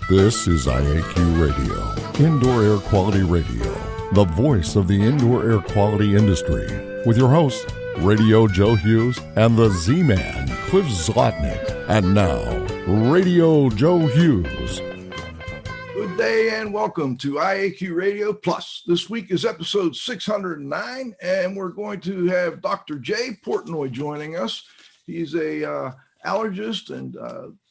This is IAQ Radio, Indoor Air Quality Radio, the voice of the indoor air quality industry, with your hosts, Radio Joe Hughes and the Z-Man, Cliff Zlotnick. And now, Radio Joe Hughes. Good day and welcome to IAQ Radio Plus. This week is episode 609, and we're going to have Dr. Jay Portnoy joining us. He's a allergist and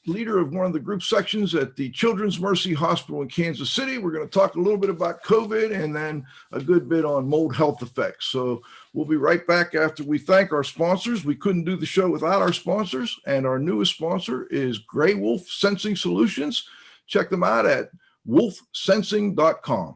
leader of one of the group sections at the Children's Mercy Hospital in Kansas City. We're going to talk a little bit about COVID and then a good bit on mold health effects. So we'll be right back after we thank our sponsors. We couldn't do the show without our sponsors, and our newest sponsor is Gray Wolf Sensing Solutions. Check them out at wolfsensing.com.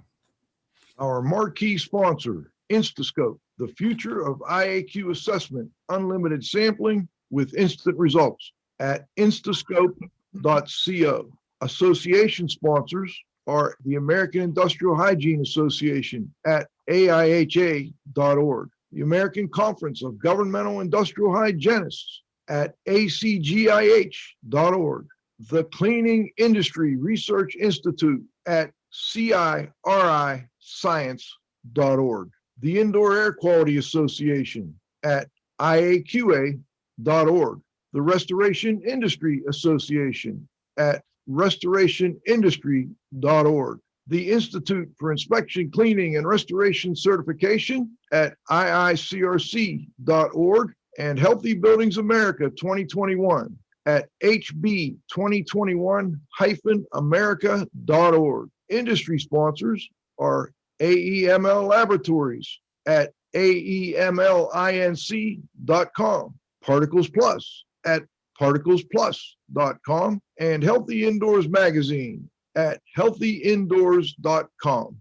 Our marquee sponsor, Instascope, the future of IAQ assessment, unlimited sampling with instant results at instascope.co. Association sponsors are the American Industrial Hygiene Association at AIHA.org, the American Conference of Governmental Industrial Hygienists at ACGIH.org, the Cleaning Industry Research Institute at CIRIScience.org, the Indoor Air Quality Association at IAQA.org, the Restoration Industry Association at restorationindustry.org, the Institute for Inspection, Cleaning, and Restoration Certification at IICRC.org, and Healthy Buildings America 2021 at hb2021-america.org. Industry sponsors are AEML Laboratories at aemlinc.com, Particles Plus at particlesplus.com, and Healthy Indoors Magazine at healthyindoors.com.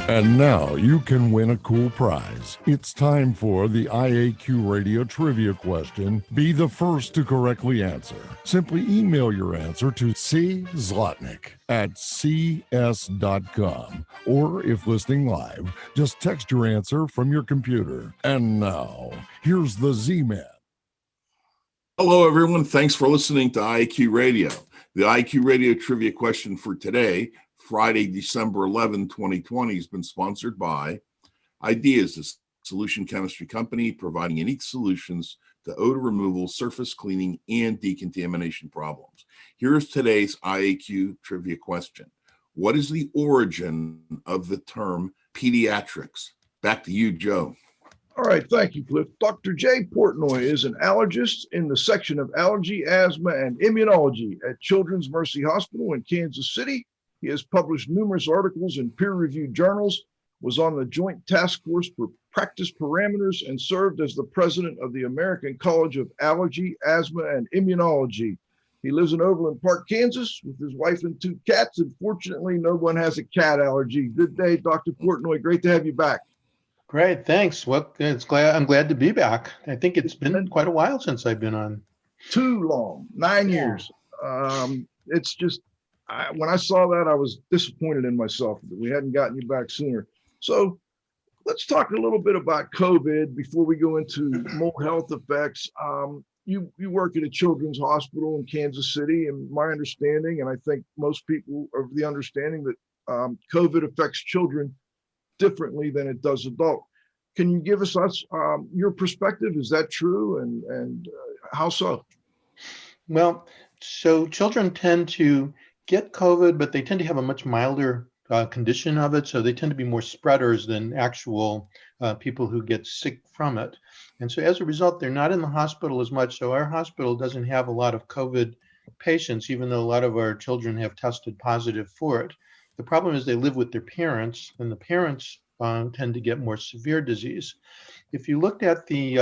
And now you can win a cool prize. It's time for the IAQ Radio Trivia question. Be the first to correctly answer. Simply email your answer to czlotnick@cs.com. Or if listening live, just text your answer from your computer. And now, here's the Z-Man. Hello, everyone. Thanks for listening to IAQ Radio. The IAQ Radio Trivia question for today, Friday, December 11, 2020, has been sponsored by Ideas, a solution chemistry company providing unique solutions to odor removal, surface cleaning, and decontamination problems. Here's today's IAQ trivia question. What is the origin of the term pediatrics? Back to you, Joe. All right, thank you, Cliff. Dr. Jay Portnoy is an allergist in the section of allergy, asthma, and immunology at Children's Mercy Hospital in Kansas City. He has published numerous articles in peer-reviewed journals, was on the Joint Task Force for Practice Parameters, and served as the president of the American College of Allergy, Asthma, and Immunology. He lives in Overland Park, Kansas, with his wife and two cats, and fortunately, no one has a cat allergy. Good day, Dr. Portnoy. Great to have you back. Great, thanks. Well, I'm glad to be back. I think it's been quite a while since I've been on. Too long, 9 years. It's just, when I saw that, I was disappointed in myself that we hadn't gotten you back sooner. So let's talk a little bit about COVID before we go into mold health effects. You work at a children's hospital in Kansas City, and my understanding, and I think most people are of the understanding that COVID affects children differently than it does adult. Can you give us your perspective? Is that true, and how so? Well, so children tend to get COVID, but they tend to have a much milder condition of it. So they tend to be more spreaders than actual people who get sick from it. And so as a result, they're not in the hospital as much. So our hospital doesn't have a lot of COVID patients, even though a lot of our children have tested positive for it. The problem is they live with their parents, and the parents tend to get more severe disease. If you looked at the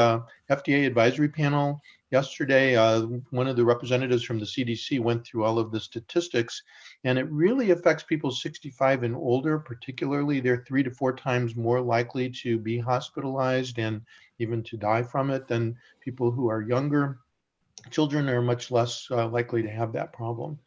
FDA advisory panel yesterday, one of the representatives from the CDC went through all of the statistics, and it really affects people 65 and older. Particularly, they're 3 to 4 times more likely to be hospitalized and even to die from it than people who are younger. Children are much less likely to have that problem.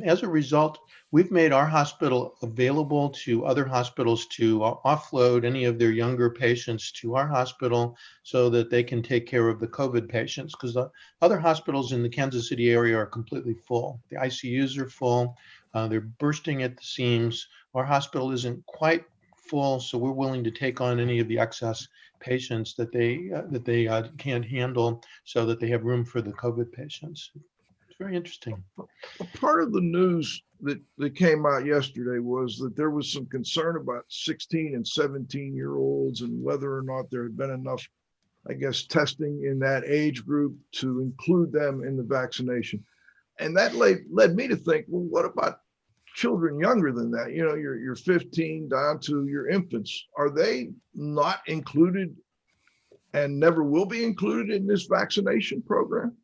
As a result, we've made our hospital available to other hospitals to offload any of their younger patients to our hospital so that they can take care of the COVID patients, because the other hospitals in the Kansas City area are completely full. The ICUs are full. They're bursting at the seams. Our hospital isn't quite full, so we're willing to take on any of the excess patients that they can't handle so that they have room for the COVID patients. It's very interesting. A part of the news that came out yesterday was that there was some concern about 16 and 17-year-olds and whether or not there had been enough, I guess, testing in that age group to include them in the vaccination. And that led me to think, well, what about children younger than that? You know, you're 15 down to your infants. Are they not included and never will be included in this vaccination program?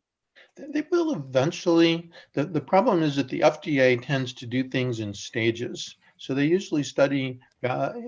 They will eventually. The problem is that the FDA tends to do things in stages. So they usually study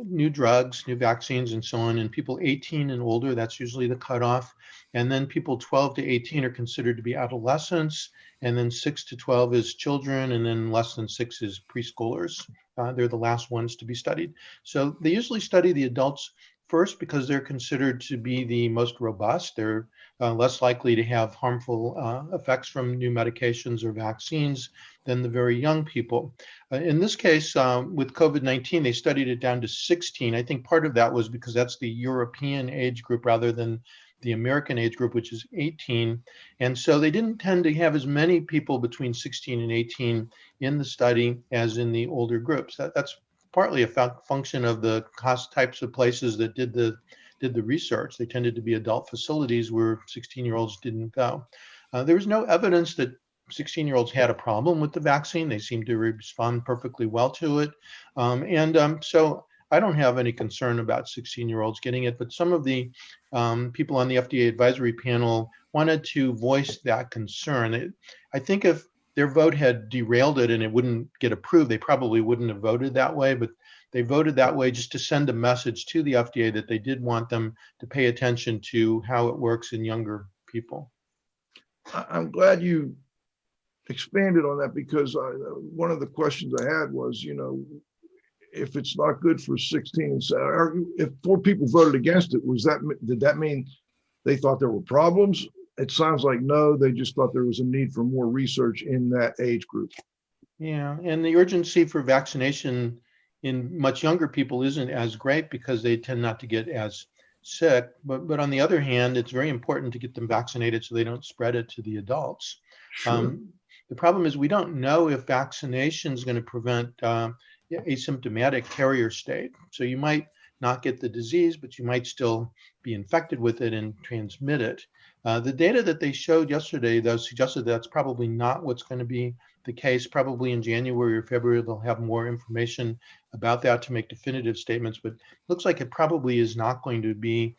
new drugs, new vaccines, and so on, in people 18 and older. That's usually the cutoff. And then people 12 to 18 are considered to be adolescents. And then 6 to 12 is children. And then less than 6 is preschoolers. They're the last ones to be studied. So they usually study the adults first because they're considered to be the most robust. They're less likely to have harmful effects from new medications or vaccines than the very young people. In this case, with COVID-19, they studied it down to 16. I think part of that was because that's the European age group rather than the American age group, which is 18. And so they didn't tend to have as many people between 16 and 18 in the study as in the older groups. That's partly a function of the cost types of places that did the research. They tended to be adult facilities where 16-year-olds didn't go. There was no evidence that 16-year-olds had a problem with the vaccine. They seemed to respond perfectly well to it. So I don't have any concern about 16-year-olds getting it, but some of the people on the FDA advisory panel wanted to voice that concern. I think if their vote had derailed it and it wouldn't get approved, they probably wouldn't have voted that way, but they voted that way just to send a message to the FDA that they did want them to pay attention to how it works in younger people. I'm glad you expanded on that, because one of the questions I had was, you know, if it's not good for 16 and 7, if 4 people voted against it, did that mean they thought there were problems? It sounds like no, they just thought there was a need for more research in that age group. Yeah, and the urgency for vaccination in much younger people isn't as great because they tend not to get as sick. But on the other hand, it's very important to get them vaccinated so they don't spread it to the adults. Sure. The problem is we don't know if vaccination is going to prevent asymptomatic carrier state. So you might not get the disease, but you might still be infected with it and transmit it. The data that they showed yesterday, though, suggested that's probably not what's going to be the case. Probably in January or February, they'll have more information about that to make definitive statements, but it looks like it probably is not going to be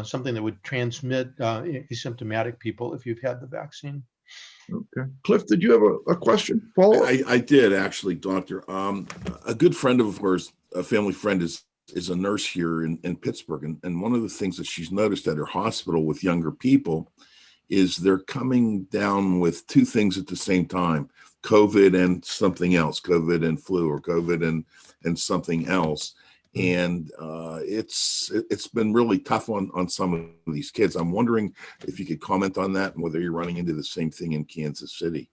something that would transmit asymptomatic people if you've had the vaccine. Okay. Cliff, did you have a question? Follow up? I did actually, Doctor. A good friend of ours, a family friend, is a nurse here in Pittsburgh. And one of the things that she's noticed at her hospital with younger people is they're coming down with 2 things at the same time: COVID and something else, COVID and flu, or COVID and something else. And it's been really tough on some of these kids. I'm wondering if you could comment on that and whether you're running into the same thing in Kansas City.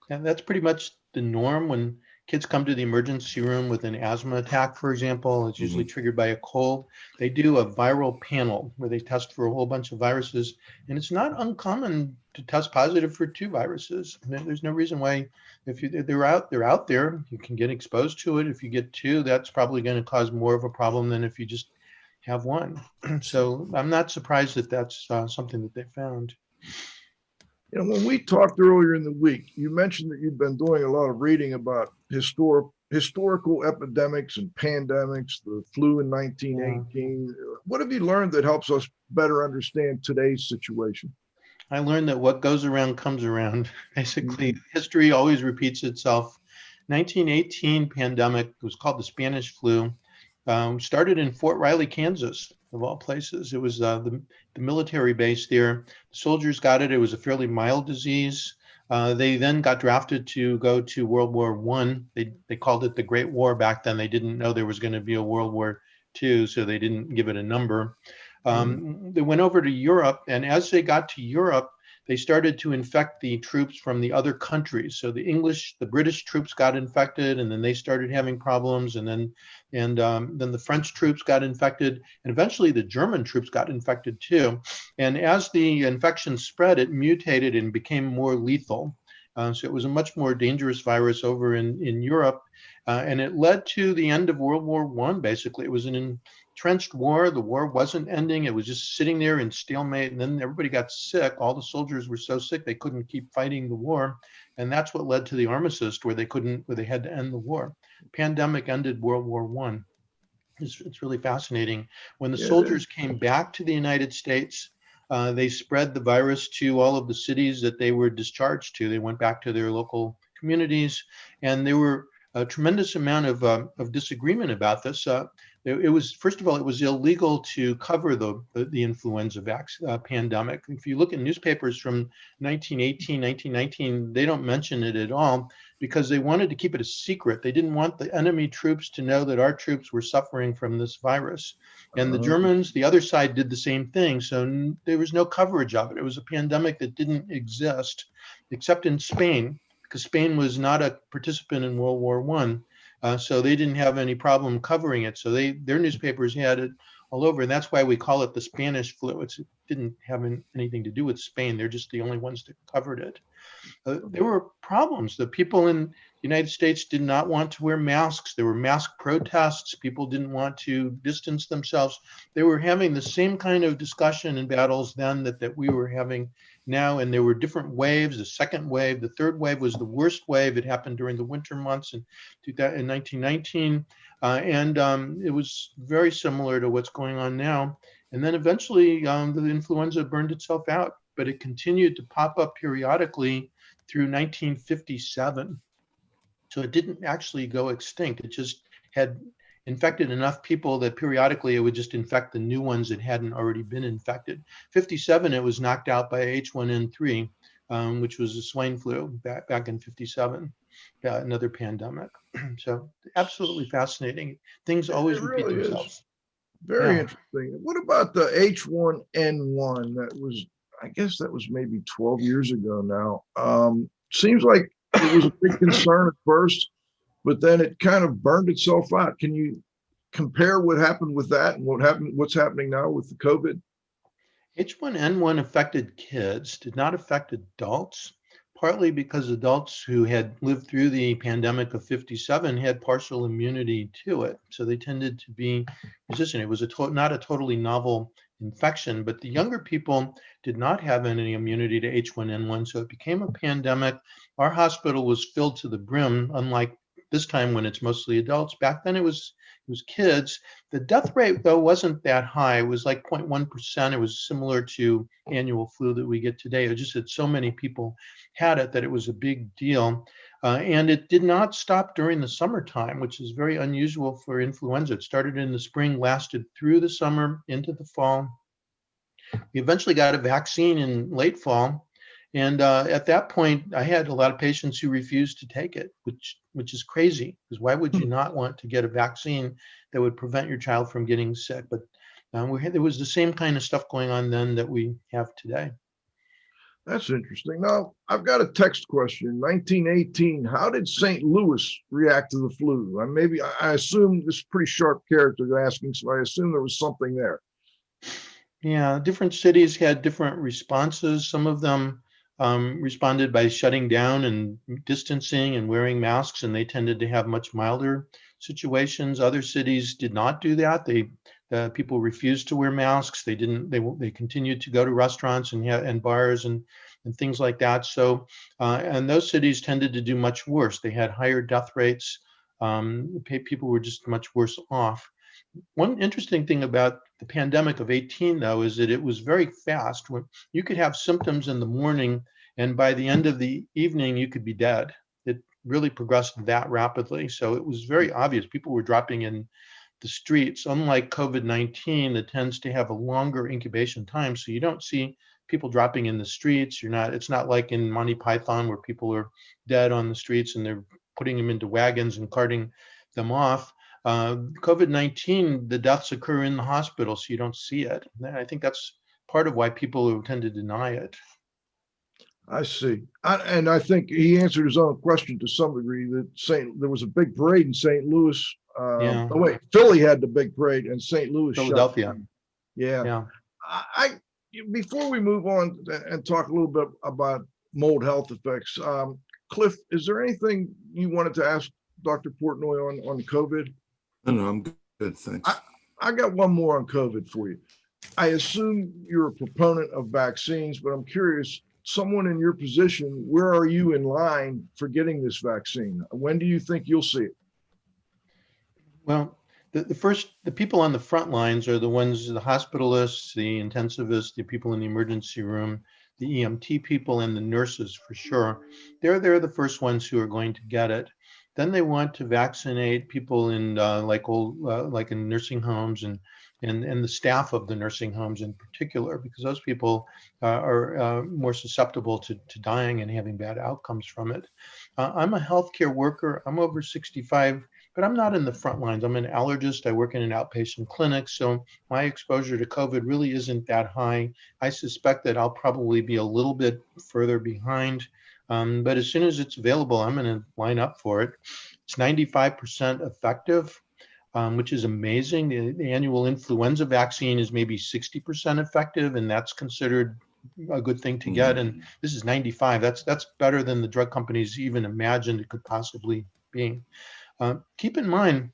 And that's pretty much the norm when kids come to the emergency room with an asthma attack, for example. It's usually triggered by a cold. They do a viral panel where they test for a whole bunch of viruses. And it's not uncommon to test positive for 2 viruses. There's no reason why, if they're out there, you can get exposed to it. If you get 2, that's probably going to cause more of a problem than if you just have 1. So I'm not surprised that that's something that they found. You know, when we talked earlier in the week, you mentioned that you've been doing a lot of reading about historical epidemics and pandemics, the flu in 1918. Yeah. What have you learned that helps us better understand today's situation? I learned that what goes around comes around. Basically, history always repeats itself. 1918 pandemic, it was called the Spanish flu, started in Fort Riley, Kansas, of all places. It was the military base there. The soldiers got it. It was a fairly mild disease. They then got drafted to go to World War One. They called it the Great War back then. They didn't know there was going to be a World War II, so they didn't give it a number. They went over to Europe, and as they got to Europe, they started to infect the troops from the other countries. So the British troops got infected, and then they started having problems, and then the French troops got infected, and eventually the German troops got infected too. And as the infection spread, it mutated and became more lethal. So it was a much more dangerous virus over in Europe, and it led to the end of World War I. Basically, it was an entrenched war. The war wasn't ending. It was just sitting there in stalemate, and then everybody got sick. All the soldiers were so sick they couldn't keep fighting the war, and that's what led to the armistice, where they had to end the war. Pandemic ended World War I. It's really fascinating. When the soldiers came back to the United States, they spread the virus to all of the cities that they were discharged to. They went back to their local communities, and there were a tremendous amount of disagreement about this. It was, first of all, it was illegal to cover the influenza pandemic. If you look at newspapers from 1918, 1919, they don't mention it at all because they wanted to keep it a secret. They didn't want the enemy troops to know that our troops were suffering from this virus. And the Germans, the other side, did the same thing. So there was no coverage of it. It was a pandemic that didn't exist except in Spain, because Spain was not a participant in World War I. So they didn't have any problem covering it. So their newspapers had it all over. And that's why we call it the Spanish flu. It didn't have anything to do with Spain. They're just the only ones that covered it. There were problems. The people in the United States did not want to wear masks. There were mask protests. People didn't want to distance themselves. They were having the same kind of discussion and battles then that we were having now. And there were different waves. The second wave, the third wave was the worst wave. It happened during the winter months in 1919. It was very similar to what's going on now. And then eventually the influenza burned itself out, but it continued to pop up periodically through 1957. So it didn't actually go extinct. It just had infected enough people that periodically it would just infect the new ones that hadn't already been infected. 57, it was knocked out by H1N3, which was a swine flu back in 57, another pandemic. So absolutely fascinating. Things always repeat themselves. Very interesting. What about the H1N1? I guess that was maybe 12 years ago now. Seems like it was a big concern at first, but then it kind of burned itself out. Can you compare what happened with that and what's happening now with the COVID? H1N1 affected kids, did not affect adults, partly because adults who had lived through the pandemic of 57 had partial immunity to it. So they tended to be resistant. It was not a totally novel infection, but the younger people did not have any immunity to H1N1. So it became a pandemic. Our hospital was filled to the brim, unlike this time when it's mostly adults. Back then it was kids. The death rate, though, wasn't that high. It was like 0.1%. It was similar to annual flu that we get today. It just that so many people had it that it was a big deal. And it did not stop during the summertime, which is very unusual for influenza. It started in the spring, lasted through the summer, into the fall. We eventually got a vaccine in late fall. And at that point, I had a lot of patients who refused to take it, which is crazy, because why would you not want to get a vaccine that would prevent your child from getting sick? But there was the same kind of stuff going on then that we have today. That's interesting. Now, I've got a text question. 1918, how did St. Louis react to the flu? I assume this is a pretty sharp character asking, so I assume there was something there. Yeah, different cities had different responses. Some of them responded by shutting down and distancing and wearing masks, and they tended to have much milder situations. Other cities did not do that. People refused to wear masks. They continued to go to restaurants and bars and things like that. So, and those cities tended to do much worse. They had higher death rates. People were just much worse off. One interesting thing about the pandemic of 18, though, is that it was very fast. When you could have symptoms in the morning, and by the end of the evening, you could be dead. It really progressed that rapidly. So it was very obvious. People were dropping in the streets, unlike COVID-19 that tends to have a longer incubation time. So you don't see people dropping in the streets. It's not like in Monty Python where people are dead on the streets and they're putting them into wagons and carting them off. COVID-19, the deaths occur in the hospital, so you don't see it. And I think that's part of why people tend to deny it. I see. And I think he answered his own question to some degree that there was a big parade in St. Louis. Yeah. Oh, wait, Philly had the big parade and St. Louis shut Philadelphia. down. Yeah. Yeah. Before we move on and talk a little bit about mold health effects, Cliff, is there anything you wanted to ask Dr. Portnoy on COVID? No, I'm good. Thanks. I got one more on COVID for you. I assume you're a proponent of vaccines, but I'm curious, someone in your position, where are you in line for getting this vaccine? When do you think you'll see it? Well, the people on the front lines are the ones, the hospitalists, the intensivists, the people in the emergency room, the EMT people, and the nurses for sure. They're the first ones who are going to get it. Then they want to vaccinate people in like in nursing homes and the staff of the nursing homes in particular, because those people are more susceptible to dying and having bad outcomes from it. I'm a healthcare worker. I'm over 65, but I'm not in the front lines. I'm an allergist. I work in an outpatient clinic, so my exposure to COVID really isn't that high. I suspect that I'll probably be a little bit further behind. But as soon as it's available, I'm going to line up for it. It's 95% effective, which is amazing. The annual influenza vaccine is maybe 60% effective, and that's considered a good thing to get. And this is 95. That's better than the drug companies even imagined it could possibly be. Keep in mind,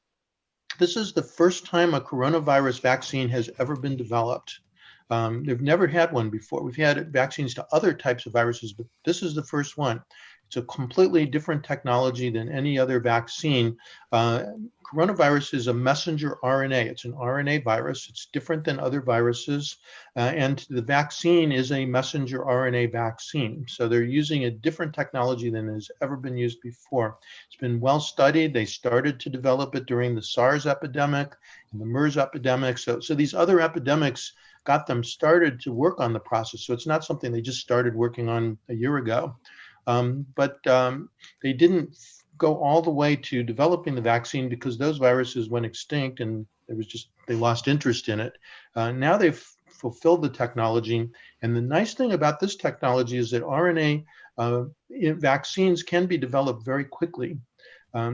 this is the first time a coronavirus vaccine has ever been developed. They've never had one before. We've had vaccines to other types of viruses, but this is the first one. It's a completely different technology than any other vaccine. Coronavirus is a messenger RNA. It's an RNA virus. It's different than other viruses. And the vaccine is a messenger RNA vaccine. So they're using a different technology than has ever been used before. It's been well studied. They started to develop it during the SARS epidemic and the MERS epidemic. So these other epidemics got them started to work on the process. So it's not something they just started working on a year ago. But they didn't go all the way to developing the vaccine because those viruses went extinct and they lost interest in it. Now they've fulfilled the technology. And the nice thing about this technology is that RNA vaccines can be developed very quickly.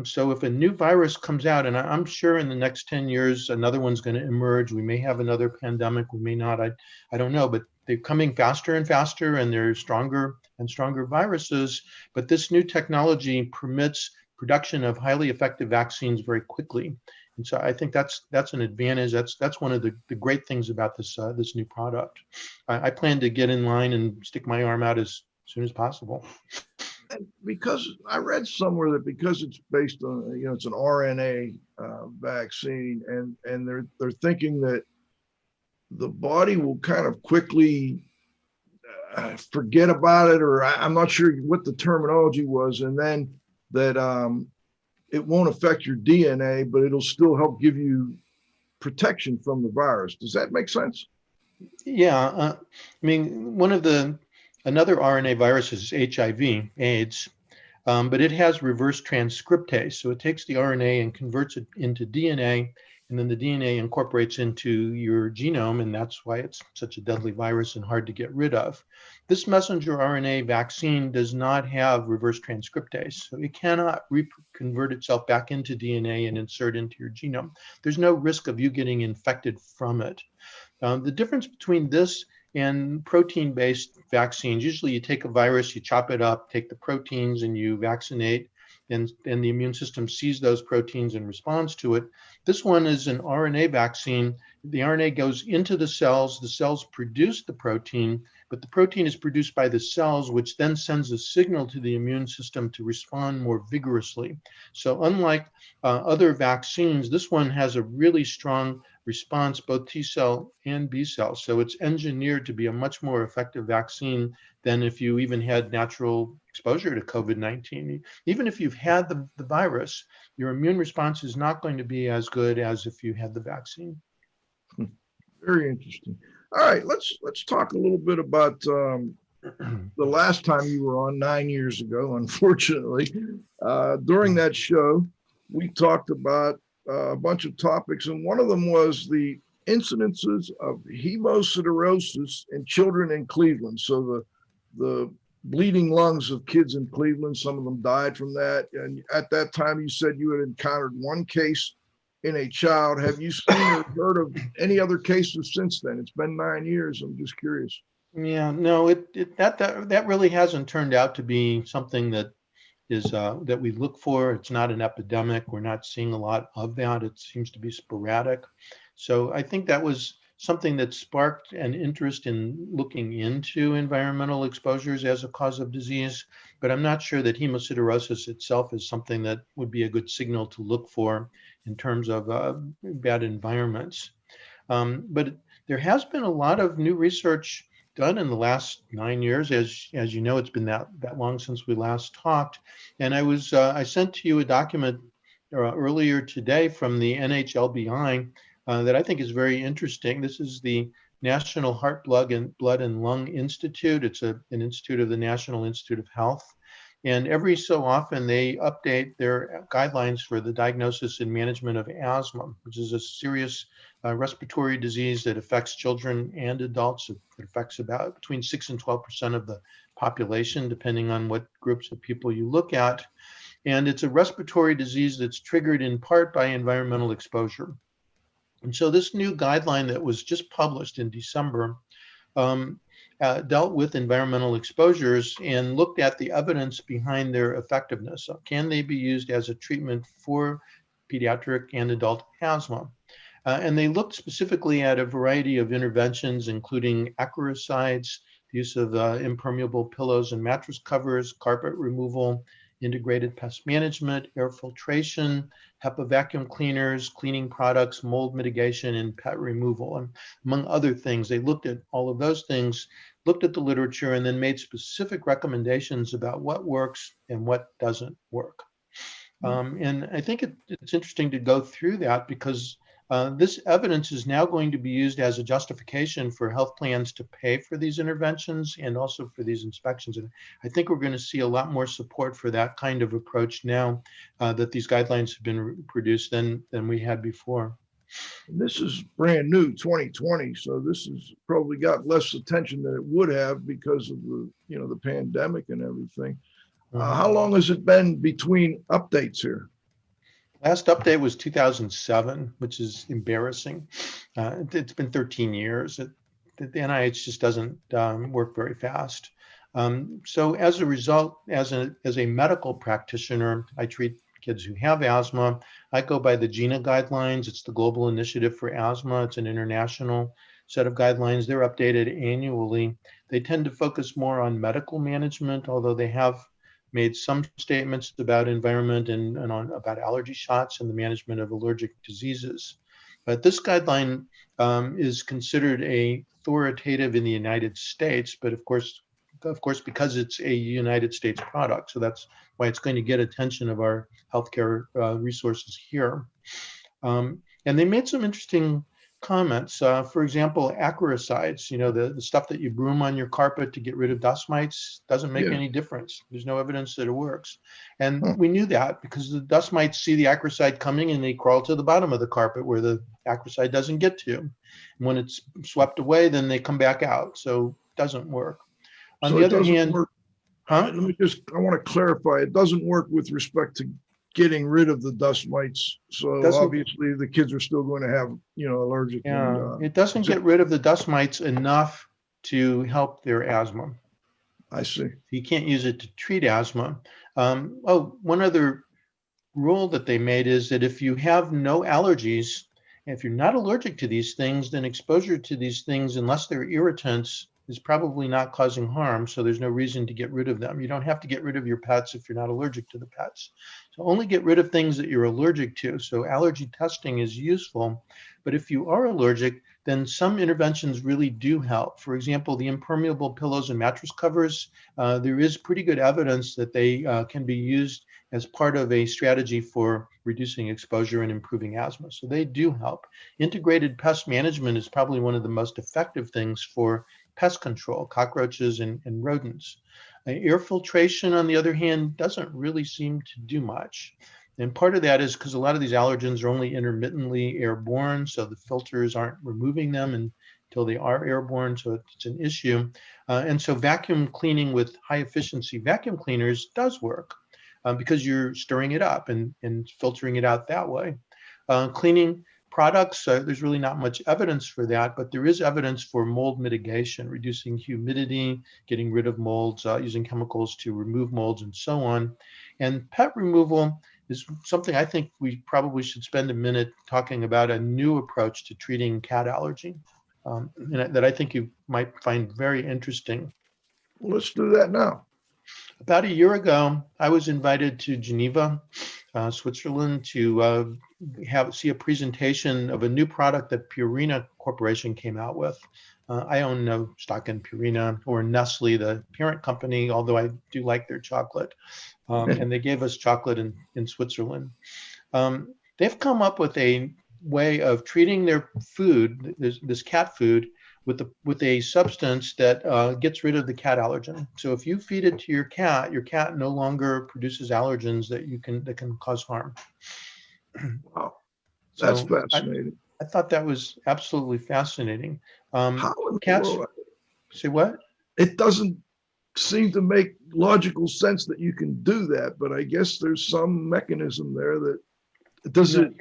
So if a new virus comes out, and I'm sure in the next 10 years, another one's going to emerge. We may have another pandemic, we may not, I don't know, but they're coming faster and faster and they're stronger and stronger viruses. But this new technology permits production of highly effective vaccines very quickly. And so I think that's an advantage. That's one of the great things about this new product. I plan to get in line and stick my arm out as soon as possible. And because I read somewhere that because it's based on, it's an RNA vaccine, and they're thinking that the body will kind of quickly forget about it, or I'm not sure what the terminology was, and then that it won't affect your DNA, but it'll still help give you protection from the virus. Does that make sense? Yeah, I mean, another RNA virus is HIV, AIDS, but it has reverse transcriptase. So it takes the RNA and converts it into DNA, and then the DNA incorporates into your genome, and that's why it's such a deadly virus and hard to get rid of. This messenger RNA vaccine does not have reverse transcriptase, so it cannot convert itself back into DNA and insert into your genome. There's no risk of you getting infected from it. The difference between this and protein-based vaccines, usually you take a virus, you chop it up, take the proteins, and you vaccinate, and the immune system sees those proteins and responds to it. This one is an RNA vaccine. The RNA goes into the cells produce the protein, but the protein is produced by the cells, which then sends a signal to the immune system to respond more vigorously. So unlike other vaccines, this one has a really strong response, both T cell and B cell. So it's engineered to be a much more effective vaccine than if you even had natural exposure to COVID-19. Even if you've had the virus, your immune response is not going to be as good as if you had the vaccine. Very interesting. All right, let's talk a little bit about the last time you were on 9 years ago. Unfortunately, during that show, we talked about a bunch of topics, and one of them was the incidences of hemosiderosis in children in Cleveland. So the bleeding lungs of kids in Cleveland, some of them died from that. And at that time, you said you had encountered one case in a child. Have you seen or heard of any other cases since then? It's been 9 years. I'm just curious. Yeah, no, that really hasn't turned out to be something that is that we look for. It's not an epidemic. We're not seeing a lot of that. It seems to be sporadic. So I think that was something that sparked an interest in looking into environmental exposures as a cause of disease. But I'm not sure that hemosiderosis itself is something that would be a good signal to look for in terms of bad environments. But there has been a lot of new research done in the last 9 years. As you know, it's been that long since we last talked. And I sent to you a document earlier today from the NHLBI that I think is very interesting. This is the National Heart, Blood and Lung Institute. It's an institute of the National Institute of Health. And every so often they update their guidelines for the diagnosis and management of asthma, which is a serious respiratory disease that affects children and adults. It affects about between 6 and 12% of the population, depending on what groups of people you look at. And it's a respiratory disease that's triggered in part by environmental exposure. And so this new guideline that was just published in December dealt with environmental exposures and looked at the evidence behind their effectiveness. So can they be used as a treatment for pediatric and adult asthma? And they looked specifically at a variety of interventions, including acaricides, the use of impermeable pillows and mattress covers, carpet removal, integrated pest management, air filtration, HEPA vacuum cleaners, cleaning products, mold mitigation, and pet removal. And among other things, they looked at all of those things, looked at the literature, and then made specific recommendations about what works and what doesn't work. And I think it's interesting to go through that because this evidence is now going to be used as a justification for health plans to pay for these interventions and also for these inspections. And I think we're going to see a lot more support for that kind of approach now that these guidelines have been produced than we had before. This is brand new, 2020, so this has probably got less attention than it would have because of the pandemic and everything. How long has it been between updates here? Last update was 2007, which is embarrassing. It's been 13 years. The NIH just doesn't work very fast. So as a result, as a medical practitioner, I treat kids who have asthma. I go by the GINA guidelines. It's the Global Initiative for Asthma. It's an international set of guidelines. They're updated annually. They tend to focus more on medical management, although they have made some statements about environment and about allergy shots and the management of allergic diseases. But this guideline is considered authoritative in the United States, but of course, because it's a United States product. So that's why it's going to get attention of our healthcare resources here. And they made some interesting comments. For example, acaricides, the stuff that you broom on your carpet to get rid of dust mites doesn't make any difference. There's no evidence that it works. And we knew that because the dust mites see the acaricide coming and they crawl to the bottom of the carpet where the acaricide doesn't get to. And when it's swept away, then they come back out. So it doesn't work. On the other hand, I want to clarify, it doesn't work with respect to getting rid of the dust mites. So obviously the kids are still going to have, allergic. Yeah, it doesn't get rid of the dust mites enough to help their asthma. I see. You can't use it to treat asthma. One other rule that they made is that if you have no allergies, if you're not allergic to these things, then exposure to these things, unless they're irritants, is probably not causing harm, so there's no reason to get rid of them. You don't have to get rid of your pets if you're not allergic to the pets. So only get rid of things that you're allergic to. So allergy testing is useful, but if you are allergic, then some interventions really do help. For example, the impermeable pillows and mattress covers, there is pretty good evidence that they can be used as part of a strategy for reducing exposure and improving asthma. So they do help. Integrated pest management is probably one of the most effective things for pest control, cockroaches and rodents. Air filtration, on the other hand, doesn't really seem to do much. And part of that is because a lot of these allergens are only intermittently airborne, so the filters aren't removing them until they are airborne, so it's an issue. And so vacuum cleaning with high efficiency vacuum cleaners does work because you're stirring it up and filtering it out that way. Cleaning products, there's really not much evidence for that, but there is evidence for mold mitigation, reducing humidity, getting rid of molds, using chemicals to remove molds, and so on. And pet removal is something I think we probably should spend a minute talking about, a new approach to treating cat allergy that I think you might find very interesting. Let's do that now. About a year ago, I was invited to Geneva, Switzerland, to see a presentation of a new product that Purina Corporation came out with. I own no stock in Purina or Nestle, the parent company, although I do like their chocolate. And they gave us chocolate in Switzerland. They've come up with a way of treating their food, this cat food, with a substance that gets rid of the cat allergen. So if you feed it to your cat no longer produces allergens that can cause harm. Wow, that's So fascinating. I thought that was absolutely fascinating. How in the Cats, world? say what? It doesn't seem to make logical sense that you can do that, but I guess there's some mechanism there that does it.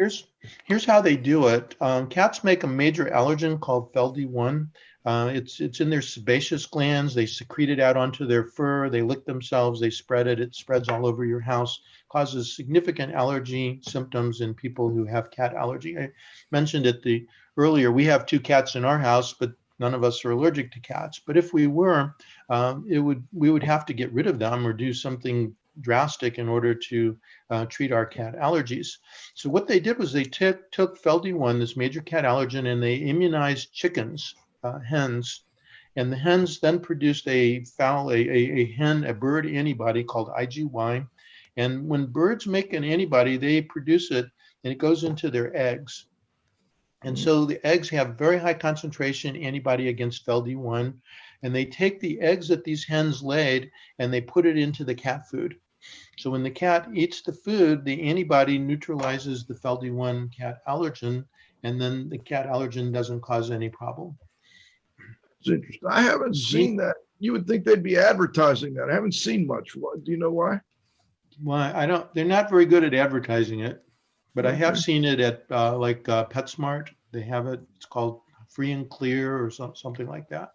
Here's how they do it. Cats make a major allergen called FeLD1. It's in their sebaceous glands. They secrete it out onto their fur. They lick themselves. They spread it. It spreads all over your house. Causes significant allergy symptoms in people who have cat allergy. I mentioned it earlier. We have 2 cats in our house, but none of us are allergic to cats. But if we were, we would have to get rid of them or do something drastic in order to treat our cat allergies. So what they did was they took FeLD1, this major cat allergen, and they immunized chickens, hens, and the hens then produced a bird antibody called IgY. And when birds make an antibody, they produce it and it goes into their eggs. And so the eggs have very high concentration antibody against FeLD1, and they take the eggs that these hens laid and they put it into the cat food. So when the cat eats the food, the antibody neutralizes the FeLD1 cat allergen, and then the cat allergen doesn't cause any problem. It's interesting. I haven't seen that. You would think they'd be advertising that. I haven't seen much. Do you know why? Well, they're not very good at advertising it, but Okay. I have seen it at PetSmart. They have it. It's called Free and Clear or something like that.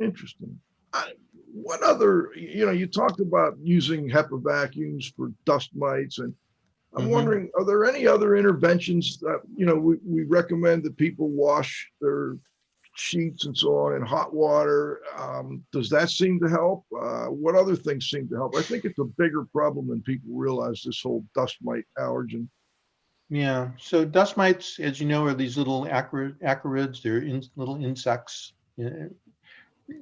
Interesting. What other, you talked about using HEPA vacuums for dust mites, and I'm wondering, are there any other interventions that, we recommend that people wash their sheets and so on in hot water? Does that seem to help? What other things seem to help? I think it's a bigger problem than people realize, this whole dust mite allergen. Yeah, so dust mites, as you know, are these little acarids. They're little insects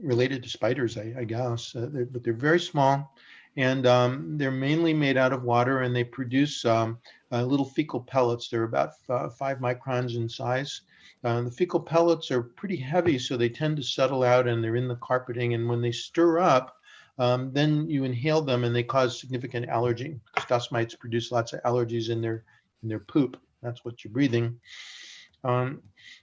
related to spiders, I guess, but they're very small, and they're mainly made out of water, and they produce little fecal pellets. They're about 5 microns in size. The fecal pellets are pretty heavy, so they tend to settle out, and they're in the carpeting, and when they stir up, then you inhale them, and they cause significant allergy. Dust mites produce lots of allergies in their poop. That's what you're breathing.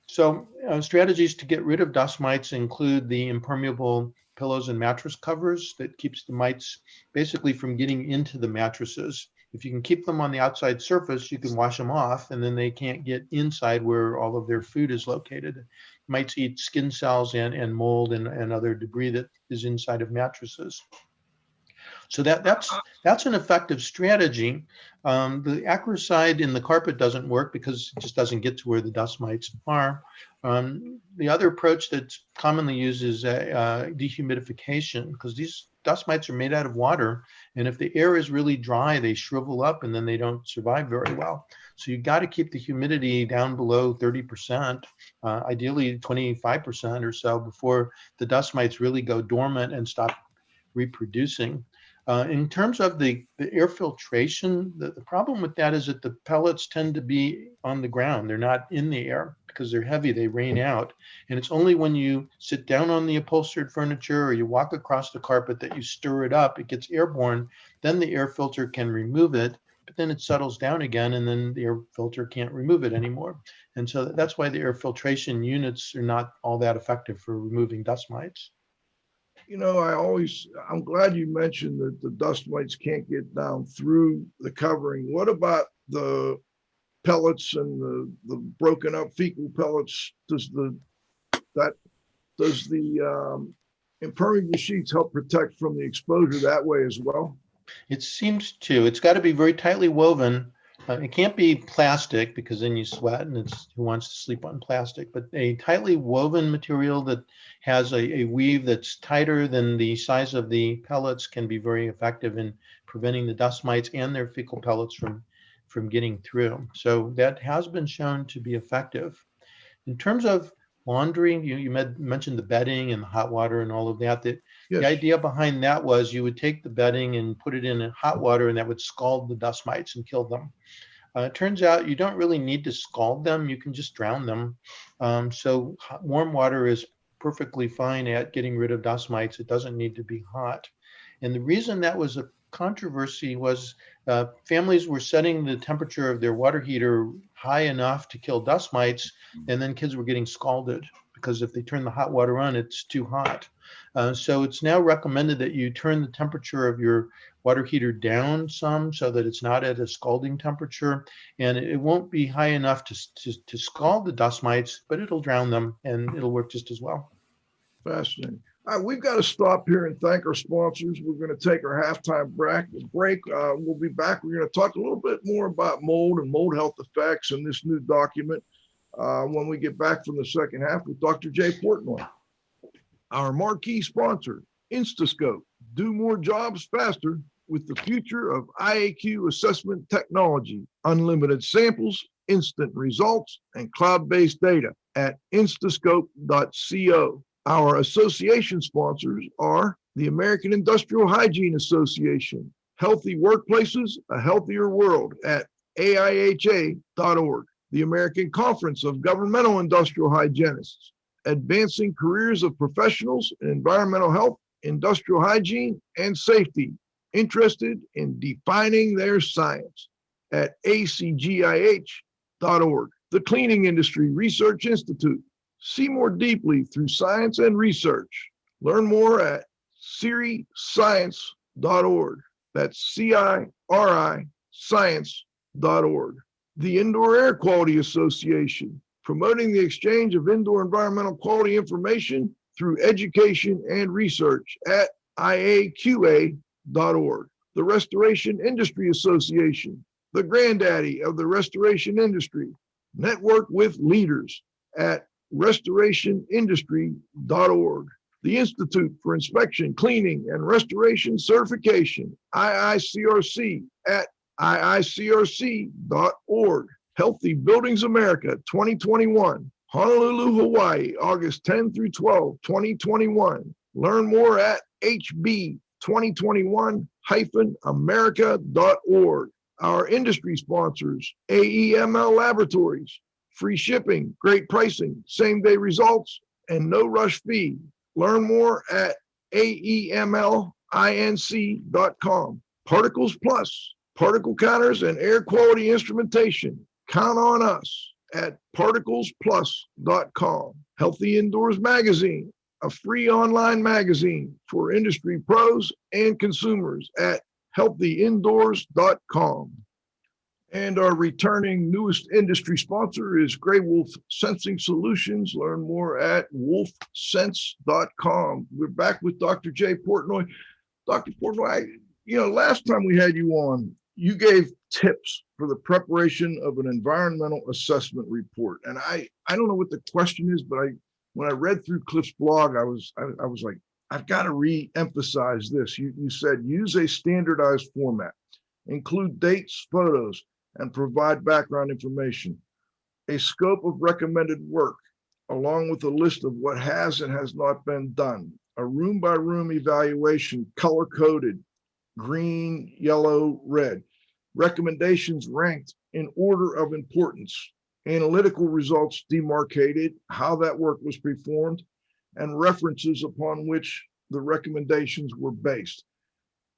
So strategies to get rid of dust mites include the impermeable pillows and mattress covers that keeps the mites basically from getting into the mattresses. If you can keep them on the outside surface, you can wash them off, and then they can't get inside where all of their food is located. Mites eat skin cells and mold and other debris that is inside of mattresses. So that's an effective strategy. The acaricide in the carpet doesn't work because it just doesn't get to where the dust mites are. The other approach that's commonly used is dehumidification, because these dust mites are made out of water, and if the air is really dry, they shrivel up and then they don't survive very well. So you got to keep the humidity down below 30%, ideally 25% or so, before the dust mites really go dormant and stop reproducing. In terms of the air filtration, the problem with that is that the pellets tend to be on the ground. They're not in the air because they're heavy, they rain out. And it's only when you sit down on the upholstered furniture or you walk across the carpet that you stir it up, it gets airborne, then the air filter can remove it, but then it settles down again and then the air filter can't remove it anymore. And so that's why the air filtration units are not all that effective for removing dust mites. You know, I'm glad you mentioned that the dust mites can't get down through the covering. What about the pellets and the broken up fecal pellets? Does the impermeable sheets help protect from the exposure that way as well? It seems to. It's got to be very tightly woven. It can't be plastic because then you sweat and it's who wants to sleep on plastic, but a tightly woven material that has a weave that's tighter than the size of the pellets can be very effective in preventing the dust mites and their fecal pellets from getting through. So that has been shown to be effective. In terms of laundry, you mentioned the bedding and the hot water and all of that. Yes. The idea behind that was you would take the bedding and put it in hot water, and that would scald the dust mites and kill them. It turns out you don't really need to scald them. You can just drown them. So warm water is perfectly fine at getting rid of dust mites. It doesn't need to be hot. And the reason that was a controversy was families were setting the temperature of their water heater high enough to kill dust mites, and then kids were getting scalded because if they turn the hot water on, it's too hot. So it's now recommended that you turn the temperature of your water heater down some so that it's not at a scalding temperature, and it won't be high enough to scald the dust mites, but it'll drown them and it'll work just as well. Fascinating. All right, we've got to stop here and thank our sponsors. We're going to take our halftime break. We'll be back. We're going to talk a little bit more about mold and mold health effects in this new document when we get back from the second half with Dr. Jay Portnoy. Our marquee sponsor, Instascope. Do more jobs faster with the future of IAQ assessment technology. Unlimited samples, instant results, and cloud-based data at instascope.co. Our association sponsors are the American Industrial Hygiene Association, Healthy Workplaces, A Healthier World at AIHA.org, the American Conference of Governmental Industrial Hygienists, Advancing Careers of Professionals in Environmental Health, Industrial Hygiene, and Safety, interested in defining their science at ACGIH.org, the Cleaning Industry Research Institute. See more deeply through science and research. Learn more at CIRIScience.org. That's CIRI science.org. The Indoor Air Quality Association, promoting the exchange of indoor environmental quality information through education and research at IAQA.org. The Restoration Industry Association, the granddaddy of the restoration industry. Network with leaders at restorationindustry.org. The Institute for Inspection, Cleaning, and Restoration Certification, IICRC, at iicrc.org. Healthy Buildings America 2021, Honolulu, Hawaii, August 10 through 12, 2021. Learn more at hb2021-america.org. Our industry sponsors, AEML Laboratories, free shipping, great pricing, same-day results, and no rush fee. Learn more at aemlinc.com. Particles Plus, particle counters and air quality instrumentation. Count on us at particlesplus.com. Healthy Indoors Magazine, a free online magazine for industry pros and consumers at healthyindoors.com. And our returning newest industry sponsor is Grey Wolf Sensing Solutions. Learn more at wolfsense.com. We're back with Dr. Jay Portnoy. Dr. Portnoy, last time we had you on, you gave tips for the preparation of an environmental assessment report. And I don't know what the question is, but when I read through Cliff's blog, I was like, I've got to re-emphasize this. You said use a standardized format, include dates, photos, and provide background information, a scope of recommended work, along with a list of what has and has not been done, a room by room evaluation, color coded, green, yellow, red, recommendations ranked in order of importance, analytical results demarcated, how that work was performed, and references upon which the recommendations were based.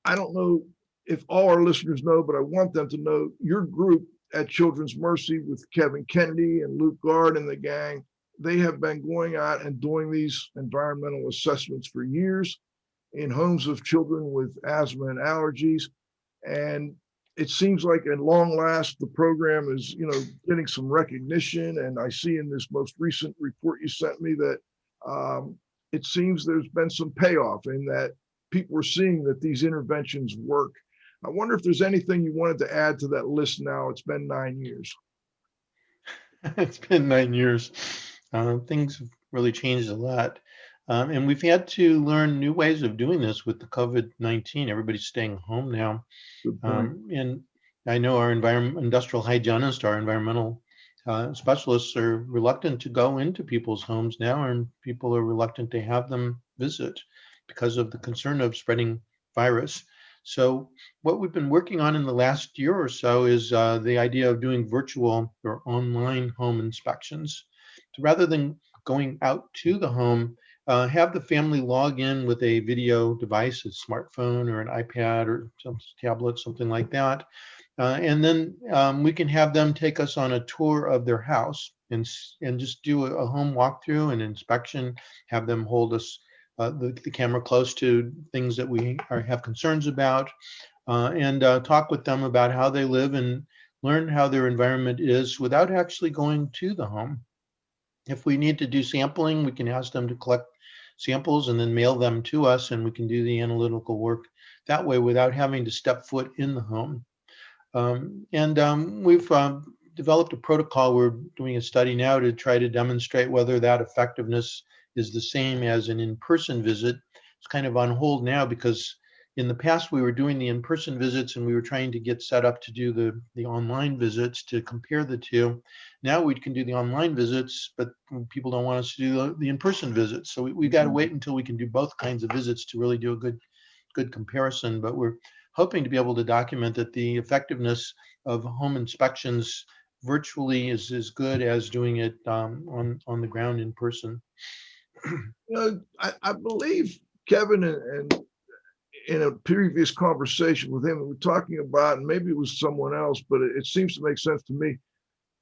I don't know if all our listeners know, but I want them to know your group at Children's Mercy with Kevin Kennedy and Luke Gard and the gang, they have been going out and doing these environmental assessments for years in homes of children with asthma and allergies. And it seems like at long last, the program is, getting some recognition. And I see in this most recent report you sent me that it seems there's been some payoff in that people are seeing that these interventions work. I wonder if there's anything you wanted to add to that list now. It's been 9 years. It's been 9 years. Things have really changed a lot. And we've had to learn new ways of doing this with the COVID-19. Everybody's staying home now. And I know our industrial hygienists, our environmental specialists are reluctant to go into people's homes now, and people are reluctant to have them visit because of the concern of spreading virus. So what we've been working on in the last year or so is the idea of doing virtual or online home inspections. So rather than going out to the home, have the family log in with a video device, a smartphone or an iPad or some tablet, something like that. And then we can have them take us on a tour of their house and just do a home walkthrough and inspection, have them hold us the camera close to things that we have concerns about, and talk with them about how they live and learn how their environment is without actually going to the home. If we need to do sampling, we can ask them to collect samples and then mail them to us, and we can do the analytical work that way without having to step foot in the home. We've developed a protocol. We're doing a study now to try to demonstrate whether that effectiveness is the same as an in-person visit. It's kind of on hold now because in the past we were doing the in-person visits and we were trying to get set up to do the online visits to compare the two. Now we can do the online visits, but people don't want us to do the in-person visits. So we've got to wait until we can do both kinds of visits to really do a good comparison. But we're hoping to be able to document that the effectiveness of home inspections virtually is as good as doing it on the ground in person. I believe Kevin and in a previous conversation with him, we were talking about, and maybe it was someone else, but it seems to make sense to me,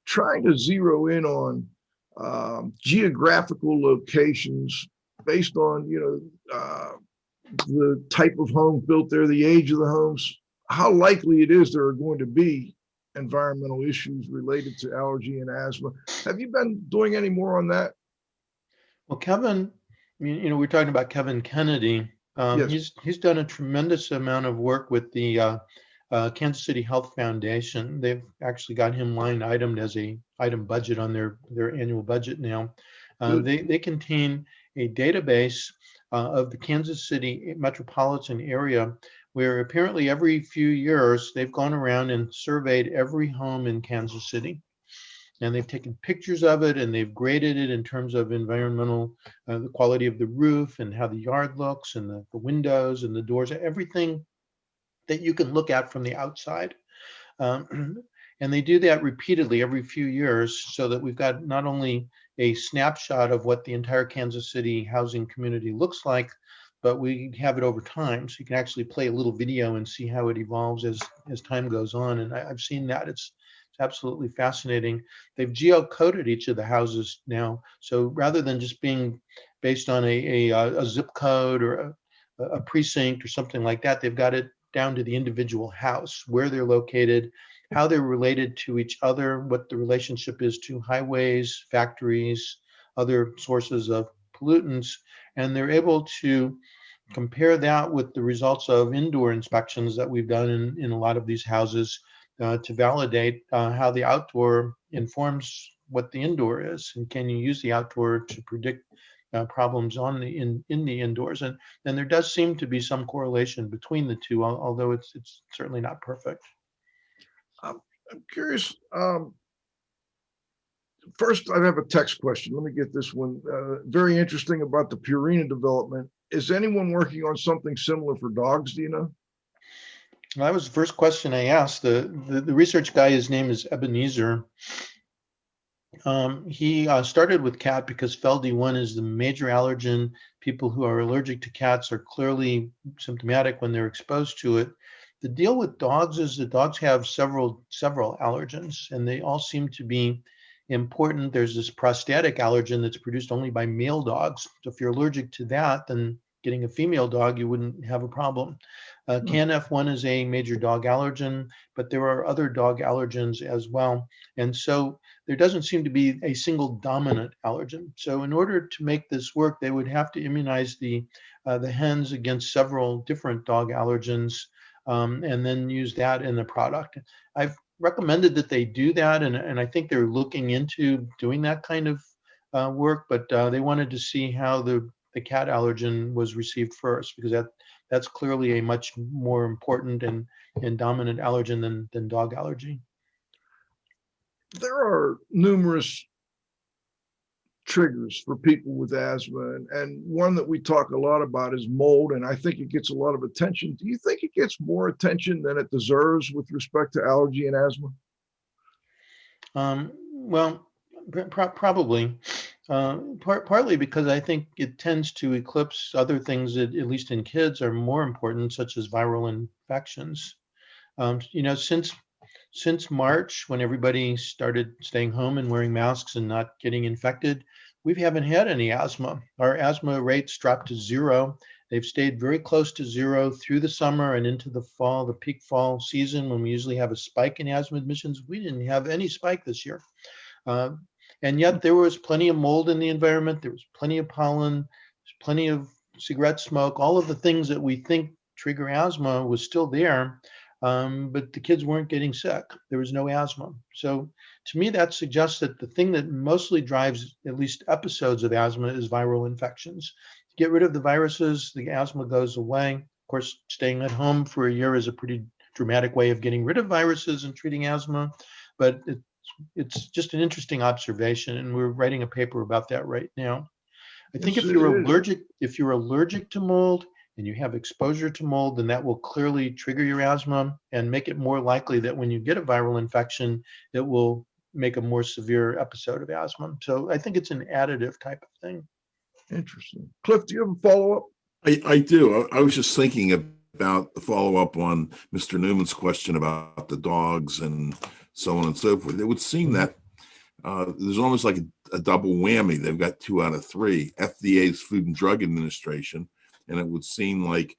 trying to zero in on geographical locations based on, the type of home built there, the age of the homes, how likely it is there are going to be environmental issues related to allergy and asthma. Have you been doing any more on that? Well, Kevin, we're talking about Kevin Kennedy. Yes. He's done a tremendous amount of work with the Kansas City Health Foundation. They've actually got him line itemed as a item budget on their annual budget now. They contain a database of the Kansas City metropolitan area where apparently every few years they've gone around and surveyed every home in Kansas City. And they've taken pictures of it and they've graded it in terms of environmental, the quality of the roof and how the yard looks and the windows and the doors, everything that you can look at from the outside. And they do that repeatedly every few years so that we've got not only a snapshot of what the entire Kansas City housing community looks like, but we have it over time. So you can actually play a little video and see how it evolves as time goes on. And I've seen that. It's absolutely fascinating. They've geocoded each of the houses now. So rather than just being based on a zip code or a precinct or something like that, they've got it down to the individual house, where they're located, how they're related to each other, what the relationship is to highways, factories, other sources of pollutants. And they're able to compare that with the results of indoor inspections that we've done in a lot of these houses to validate how the outdoor informs what the indoor is, and can you use the outdoor to predict problems in the indoors, and there does seem to be some correlation between the two, although it's certainly not perfect. I'm curious. First, I have a text question. Let me get this one. Very interesting about the Purina development. Is anyone working on something similar for dogs? Do you know? Well, that was the first question I asked. The research guy, his name is Ebenezer. He started with cat because FeLD1 is the major allergen. People who are allergic to cats are clearly symptomatic when they're exposed to it. The deal with dogs is that dogs have several allergens, and they all seem to be important. There's this prostatic allergen that's produced only by male dogs. So if you're allergic to that, then getting a female dog, you wouldn't have a problem. CANF1 is a major dog allergen, but there are other dog allergens as well. And so there doesn't seem to be a single dominant allergen. So in order to make this work, they would have to immunize the hens against several different dog allergens, and then use that in the product. I've recommended that they do that, and I think they're looking into doing that kind of work, but they wanted to see how the cat allergen was received first, because that's clearly a much more important and dominant allergen than dog allergy. There are numerous triggers for people with asthma, and one that we talk a lot about is mold, and I think it gets a lot of attention. Do you think it gets more attention than it deserves with respect to allergy and asthma? Well, probably. Partly because I think it tends to eclipse other things that, at least in kids, are more important, such as viral infections. Since March, when everybody started staying home and wearing masks and not getting infected, we haven't had any asthma. Our asthma rates dropped to zero. They've stayed very close to zero through the summer and into the fall, the peak fall season, when we usually have a spike in asthma admissions. We didn't have any spike this year. And yet there was plenty of mold in the environment. There was plenty of pollen, plenty of cigarette smoke. All of the things that we think trigger asthma was still there, but the kids weren't getting sick. There was no asthma. So to me, that suggests that the thing that mostly drives at least episodes of asthma is viral infections. To get rid of the viruses, the asthma goes away. Of course, staying at home for a year is a pretty dramatic way of getting rid of viruses and treating asthma, but it's just an interesting observation, and we're writing a paper about that right now. I think if you're allergic to mold and you have exposure to mold, then that will clearly trigger your asthma and make it more likely that when you get a viral infection, it will make a more severe episode of asthma. So I think it's an additive type of thing. Interesting. Cliff, do you have a follow-up? I do. I was just thinking about the follow-up on Mr. Newman's question about the dogs and so on and so forth. It would seem that there's almost like a double whammy. They've got 2 out of 3. FDA's Food and Drug Administration, and it would seem like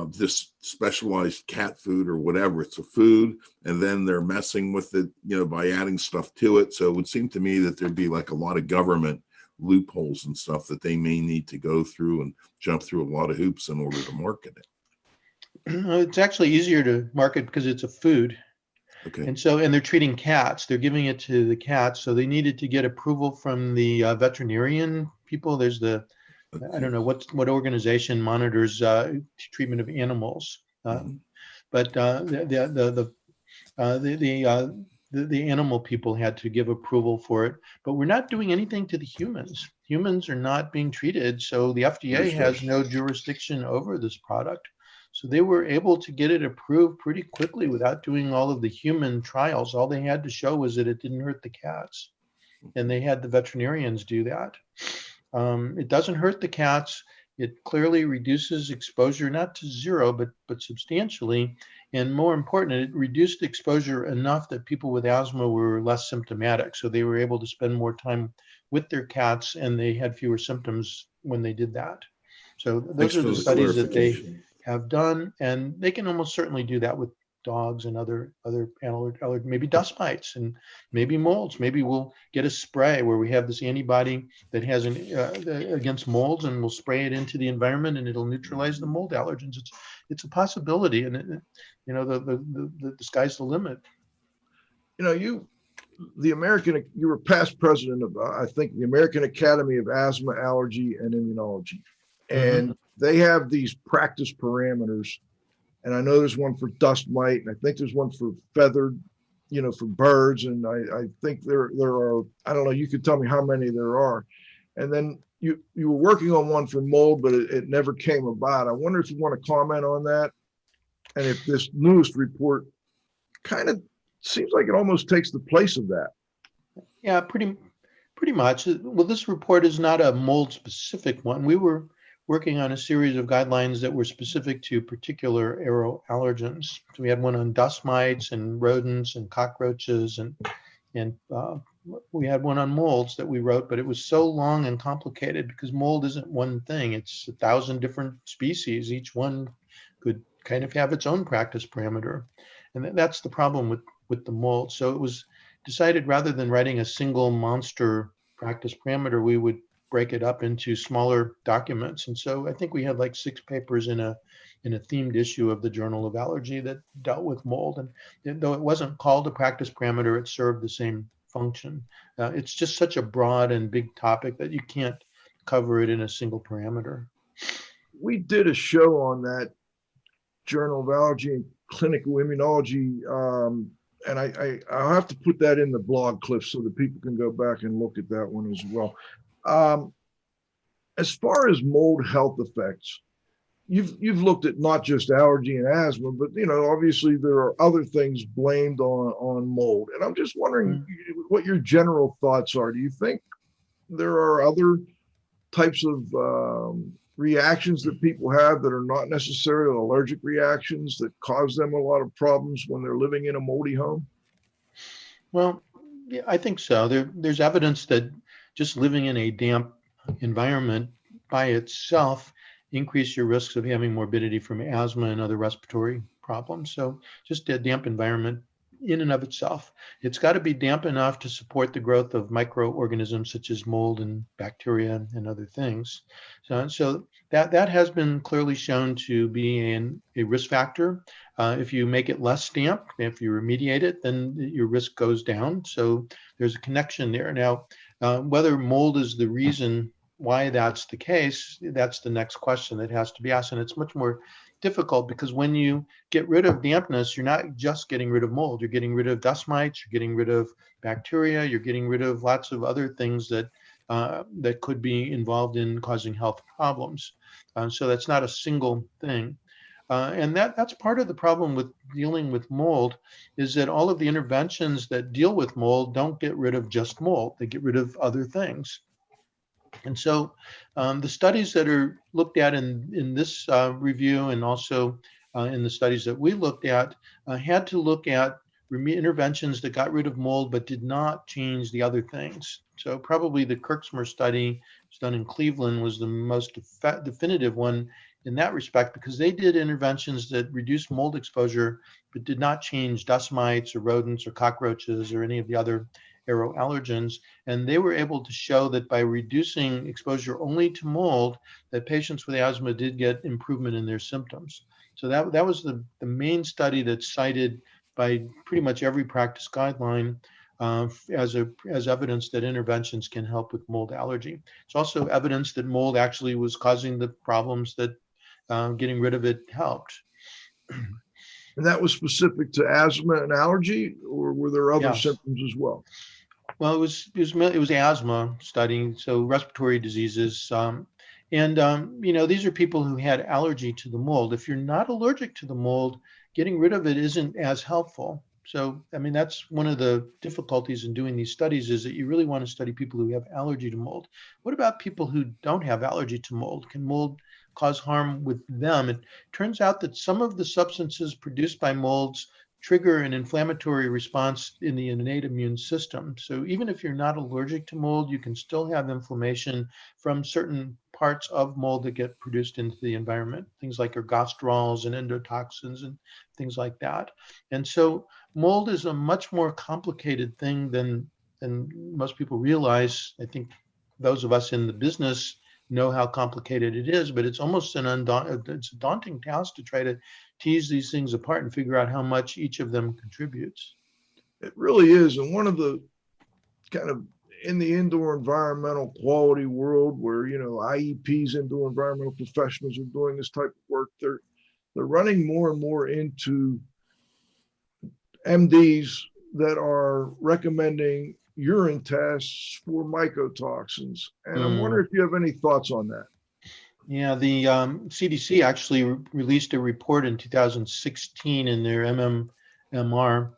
this specialized cat food or whatever, it's a food, and then they're messing with it, by adding stuff to it. So it would seem to me that there'd be like a lot of government loopholes and stuff that they may need to go through and jump through a lot of hoops in order to market it. It's actually easier to market because it's a food. Okay. And they're treating cats. They're giving it to the cats. So they needed to get approval from the veterinarian people. There's I don't know what organization monitors treatment of animals, but the animal people had to give approval for it. But we're not doing anything to the humans. Humans are not being treated, so the FDA has no jurisdiction over this product. So they were able to get it approved pretty quickly without doing all of the human trials. All they had to show was that it didn't hurt the cats, and they had the veterinarians do that. It doesn't hurt the cats. It clearly reduces exposure, not to zero, but substantially. And more important, it reduced exposure enough that people with asthma were less symptomatic. So they were able to spend more time with their cats, and they had fewer symptoms when they did that. So those are the studies that they have done, and they can almost certainly do that with dogs and other maybe dust mites and maybe molds. Maybe we'll get a spray where we have this antibody that has against molds, and we'll spray it into the environment, and it'll neutralize the mold allergens. It's a possibility, and the sky's the limit. You were past president of, I think, the American Academy of Asthma, Allergy, and Immunology. And they have these practice parameters. And I know there's one for dust mite, and I think there's one for feathered, for birds. And I think there are, I don't know, you could tell me how many there are. And then you were working on one for mold, but it never came about. I wonder if you want to comment on that. And if this newest report kind of seems like it almost takes the place of that. Yeah, pretty much. Well, this report is not a mold specific one. We were working on a series of guidelines that were specific to particular aeroallergens. So we had one on dust mites and rodents and cockroaches, and we had one on molds that we wrote, but it was so long and complicated because mold isn't one thing. It's 1,000 different species. Each one could kind of have its own practice parameter. And that's the problem with the mold. So it was decided, rather than writing a single monster practice parameter, we would break it up into smaller documents. And so I think we had like 6 papers in a themed issue of the Journal of Allergy that dealt with mold. And though it wasn't called a practice parameter, it served the same function. It's just such a broad and big topic that you can't cover it in a single parameter. We did a show on that Journal of Allergy and Clinical Immunology, and I'll have to put that in the blog, Cliff, so that people can go back and look at that one as well. As far as mold health effects, you've looked at not just allergy and asthma, but obviously there are other things blamed on mold, and I'm just wondering what your general thoughts are. Do you think there are other types of reactions that people have that are not necessarily allergic reactions that cause them a lot of problems when they're living in a moldy home? Well, yeah, I think so. There's evidence that just living in a damp environment by itself increase your risks of having morbidity from asthma and other respiratory problems. So just a damp environment in and of itself, it's got to be damp enough to support the growth of microorganisms such as mold and bacteria and other things. So that has been clearly shown to be a risk factor. If you make it less damp, if you remediate it, then your risk goes down. So there's a connection there. Now, whether mold is the reason why that's the case, that's the next question that has to be asked. And it's much more difficult because when you get rid of dampness, you're not just getting rid of mold. You're getting rid of dust mites, you're getting rid of bacteria, you're getting rid of lots of other things that could be involved in causing health problems. So that's not a single thing. And that's part of the problem with dealing with mold, is that all of the interventions that deal with mold don't get rid of just mold. They get rid of other things. And so the studies that are looked at in this review, and also in the studies that we looked at, had to look at interventions that got rid of mold but did not change the other things. So probably the Kirksmer study was done in Cleveland was the most definitive one in that respect, because they did interventions that reduced mold exposure but did not change dust mites or rodents or cockroaches or any of the other aeroallergens. And they were able to show that by reducing exposure only to mold, that patients with asthma did get improvement in their symptoms. So that was the main study that's cited by pretty much every practice guideline as evidence that interventions can help with mold allergy. It's also evidence that mold actually was causing the problems that getting rid of it helped. And that was specific to asthma and allergy, or were there other symptoms as well? Well, it was asthma study, so respiratory diseases. These are people who had allergy to the mold. If you're not allergic to the mold, getting rid of it isn't as helpful. So, that's one of the difficulties in doing these studies, is that you really want to study people who have allergy to mold. What about people who don't have allergy to mold? Can mold cause harm with them? It turns out that some of the substances produced by molds trigger an inflammatory response in the innate immune system. So even if you're not allergic to mold, you can still have inflammation from certain parts of mold that get produced into the environment, things like ergosterols and endotoxins and things like that. And so mold is a much more complicated thing than most people realize. I think those of us in the business know how complicated it is, but it's almost it's a daunting task to try to tease these things apart and figure out how much each of them contributes. It really is. And one of the kind of in the indoor environmental quality world where, IEPs, indoor environmental professionals, are doing this type of work, they're running more and more into MDs that are recommending urine tests for mycotoxins. And I'm wondering if you have any thoughts on that. Yeah, the CDC actually released a report in 2016 in their MMR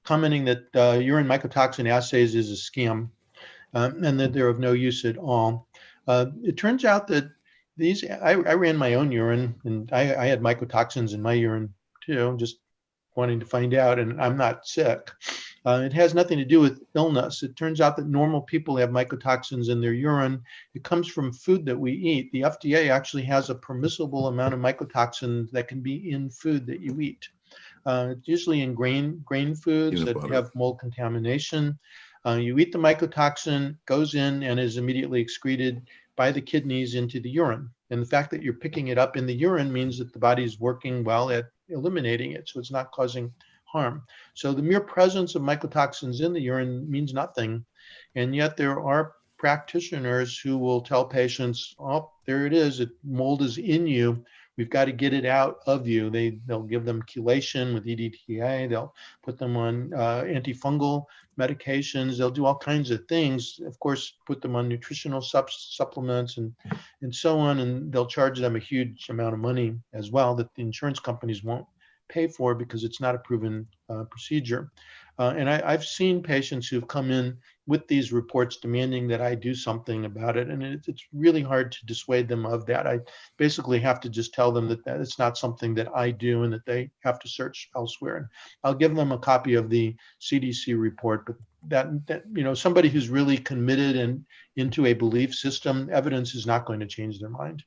commenting that urine mycotoxin assays is a scam and that they're of no use at all. It turns out that I ran my own urine, and I had mycotoxins in my urine too, just wanting to find out, and I'm not sick. It has nothing to do with illness. It turns out that normal people have mycotoxins in their urine. It comes from food that we eat. The FDA actually has a permissible amount of mycotoxins that can be in food that you eat. It's usually in grain foods that have mold contamination. You eat the mycotoxin, goes in and is immediately excreted by the kidneys into the urine. And the fact that you're picking it up in the urine means that the body's working well at eliminating it, so it's not causing harm. So the mere presence of mycotoxins in the urine means nothing. And yet there are practitioners who will tell patients, oh, there it is, mold is in you. We've got to get it out of you. They'll give them chelation with EDTA. They'll put them on antifungal medications. They'll do all kinds of things. Of course, put them on nutritional supplements and so on. And they'll charge them a huge amount of money as well that the insurance companies won't pay for because it's not a proven procedure. And I've seen patients who've come in with these reports demanding that I do something about it. And it's really hard to dissuade them of that. I basically have to just tell them that it's not something that I do and that they have to search elsewhere. And I'll give them a copy of the CDC report, but that somebody who's really committed and into a belief system, evidence is not going to change their mind.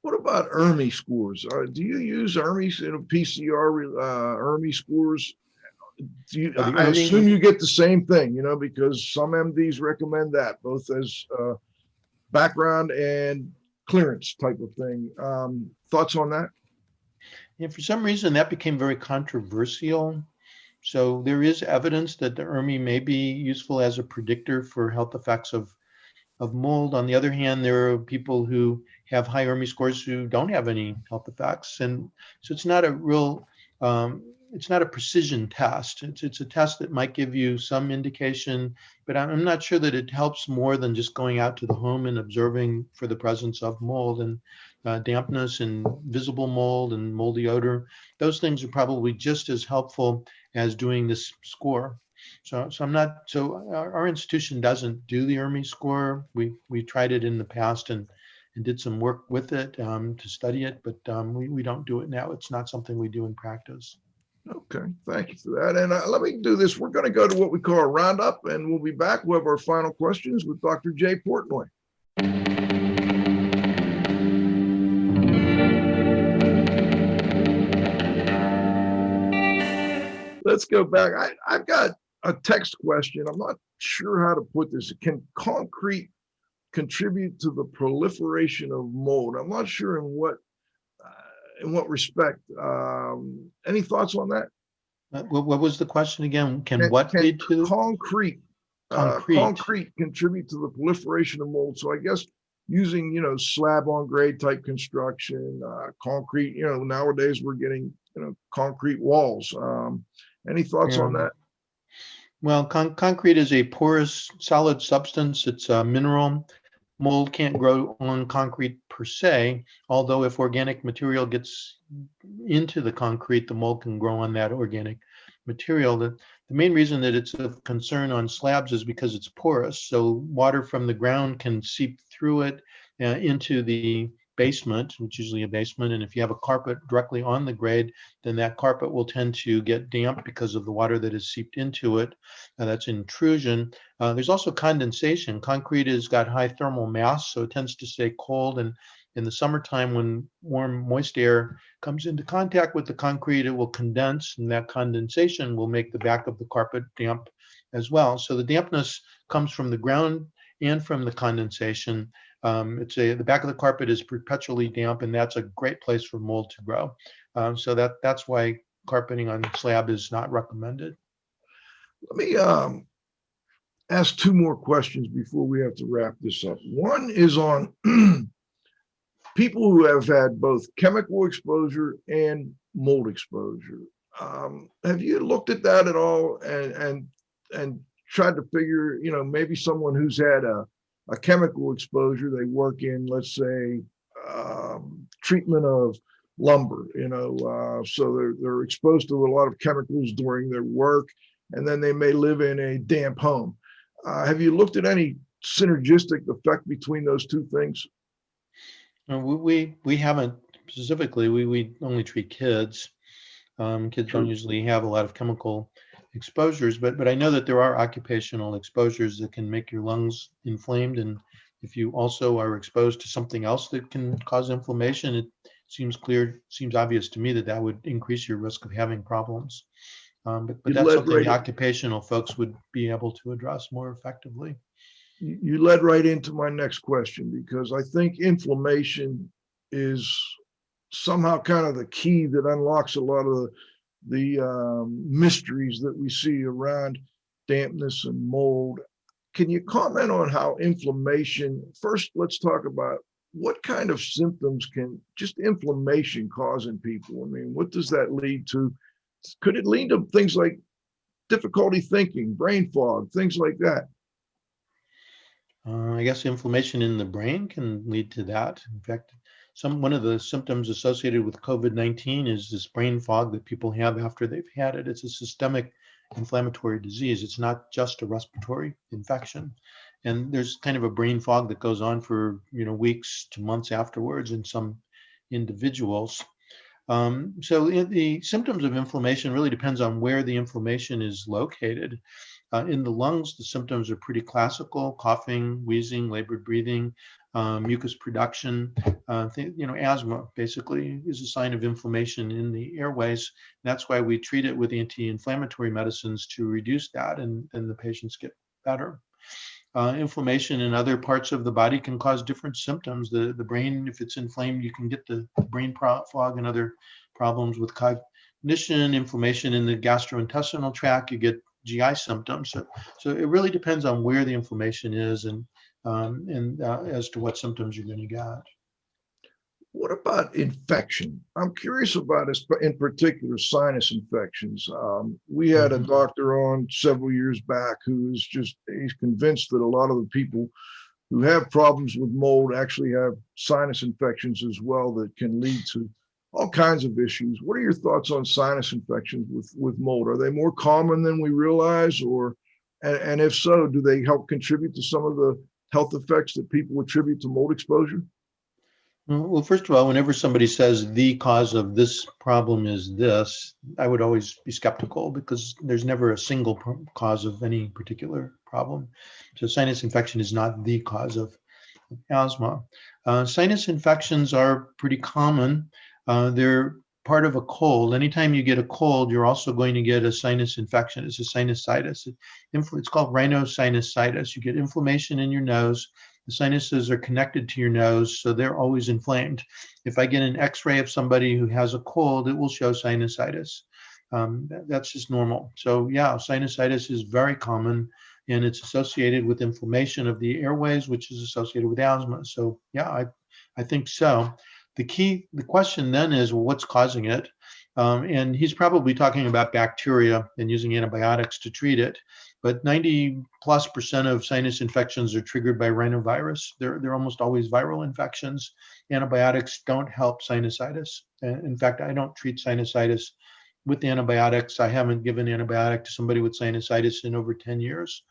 What about ERMI scores? Do you use ERMI, PCR ERMI scores? I assume you get the same thing, because some MDs recommend that both as background and clearance type of thing. Thoughts on that? Yeah, for some reason that became very controversial. So there is evidence that the ERMI may be useful as a predictor for health effects of mold. On the other hand, there are people who have high ERMI scores who don't have any health effects. And so it's not a real, it's not a precision test. It's a test that might give you some indication, but I'm not sure that it helps more than just going out to the home and observing for the presence of mold and dampness and visible mold and moldy odor. Those things are probably just as helpful as doing this score. So I'm not, so our institution doesn't do the ERMI score. We tried it in the past and did some work with it to study it, but we don't do it now. It's not something we do in practice. Okay, thank you for that. And let me do this. We're going to go to what we call a roundup, and we'll be back. We'll have our final questions with Dr. Jay Portnoy. Let's go back. I've got a text question. I'm not sure how to put this. Can concrete contribute to the proliferation of mold? I'm not sure in what respect. Any thoughts on that? What was the question again? Can what lead to concrete contribute to the proliferation of mold? So I guess using slab on grade type construction, concrete. Nowadays we're getting concrete walls. Any thoughts on that? Well, concrete is a porous solid substance. It's a mineral. Mold can't grow on concrete per se, although if organic material gets into the concrete, the mold can grow on that organic material. The main reason that it's of concern on slabs is because it's porous, so water from the ground can seep through it into the basement, which is usually a basement, and if you have a carpet directly on the grade, then that carpet will tend to get damp because of the water that is seeped into it. That's intrusion. There's also condensation. Concrete has got high thermal mass, so it tends to stay cold, and in the summertime, when warm, moist air comes into contact with the concrete, it will condense, and that condensation will make the back of the carpet damp as well. So the dampness comes from the ground and from the condensation. The back of the carpet is perpetually damp, and that's a great place for mold to grow. So that's why carpeting on slab is not recommended. Let me ask two more questions before we have to wrap this up. One is on people who have had both chemical exposure and mold exposure. Have you looked at that at all and tried to figure, maybe someone who's had a chemical exposure, they work in, let's say, treatment of lumber, so they're exposed to a lot of chemicals during their work, and then they may live in a damp home. Have you looked at any synergistic effect between those two things? We haven't specifically. We only treat kids. Kids don't usually have a lot of chemical exposures, but I know that there are occupational exposures that can make your lungs inflamed, and if you also are exposed to something else that can cause inflammation, it seems obvious to me that would increase your risk of having problems. But that's something the occupational folks would be able to address more effectively. You led right into my next question, because I think inflammation is somehow kind of the key that unlocks a lot of the mysteries that we see around dampness and mold. Can you comment on how inflammation, first let's talk about what kind of symptoms can just inflammation cause in people? I mean, what does that lead to? Could it lead to things like difficulty thinking, brain fog, things like that? I guess inflammation in the brain can lead to that. In fact, one of the symptoms associated with COVID-19 is this brain fog that people have after they've had it. It's a systemic inflammatory disease. It's not just a respiratory infection. And there's kind of a brain fog that goes on for weeks to months afterwards in some individuals. So the symptoms of inflammation really depends on where the inflammation is located. In the lungs, the symptoms are pretty classical: coughing, wheezing, labored breathing, mucus production. Asthma basically is a sign of inflammation in the airways. That's why we treat it with anti-inflammatory medicines to reduce that, and the patients get better. Inflammation in other parts of the body can cause different symptoms. The brain, if it's inflamed, you can get the brain fog and other problems with cognition. Inflammation in the gastrointestinal tract, you get GI symptoms. So it really depends on where the inflammation is and as to what symptoms you're going to get. What about infection? I'm curious about, in particular, sinus infections. We had a doctor on several years back he's convinced that a lot of the people who have problems with mold actually have sinus infections as well that can lead to all kinds of issues. What are your thoughts on sinus infections with mold? Are they more common than we realize, and if so, do they help contribute to some of the health effects that people attribute to mold exposure? Well, first of all, whenever somebody says the cause of this problem is this, I would always be skeptical, because there's never a single cause of any particular problem. So sinus infection is not the cause of asthma. Sinus infections are pretty common. They're part of a cold. Anytime you get a cold, you're also going to get a sinus infection. It's a sinusitis. It's called rhinosinusitis. You get inflammation in your nose. The sinuses are connected to your nose, so they're always inflamed. If I get an X-ray of somebody who has a cold, it will show sinusitis. That's just normal. So yeah, sinusitis is very common, and it's associated with inflammation of the airways, which is associated with asthma. So yeah, I think so. The question then is, well, what's causing it? And he's probably talking about bacteria and using antibiotics to treat it. But 90+% of sinus infections are triggered by rhinovirus. They're almost always viral infections. Antibiotics don't help sinusitis. In fact, I don't treat sinusitis with antibiotics. I haven't given antibiotic to somebody with sinusitis in over 10 years.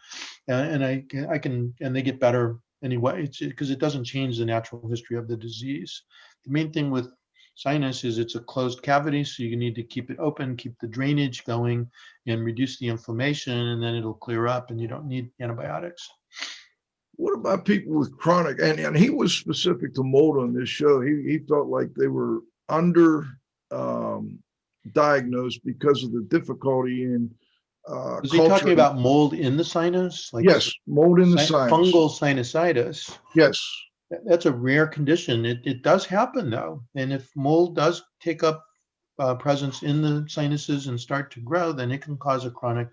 And they get better anyway. It's because it doesn't change the natural history of the disease. The main thing with sinus is it's a closed cavity, so you need to keep it open, keep the drainage going, and reduce the inflammation, and then it'll clear up, and you don't need antibiotics. What about people with chronic, and he was specific to mold on this show. He felt like they were under diagnosed because of the difficulty in Was he talking about mold in the sinus? Like yes, mold in the sinus. Fungal sinusitis. Yes. That's a rare condition. It does happen though. And if mold does take up presence in the sinuses and start to grow, then it can cause a chronic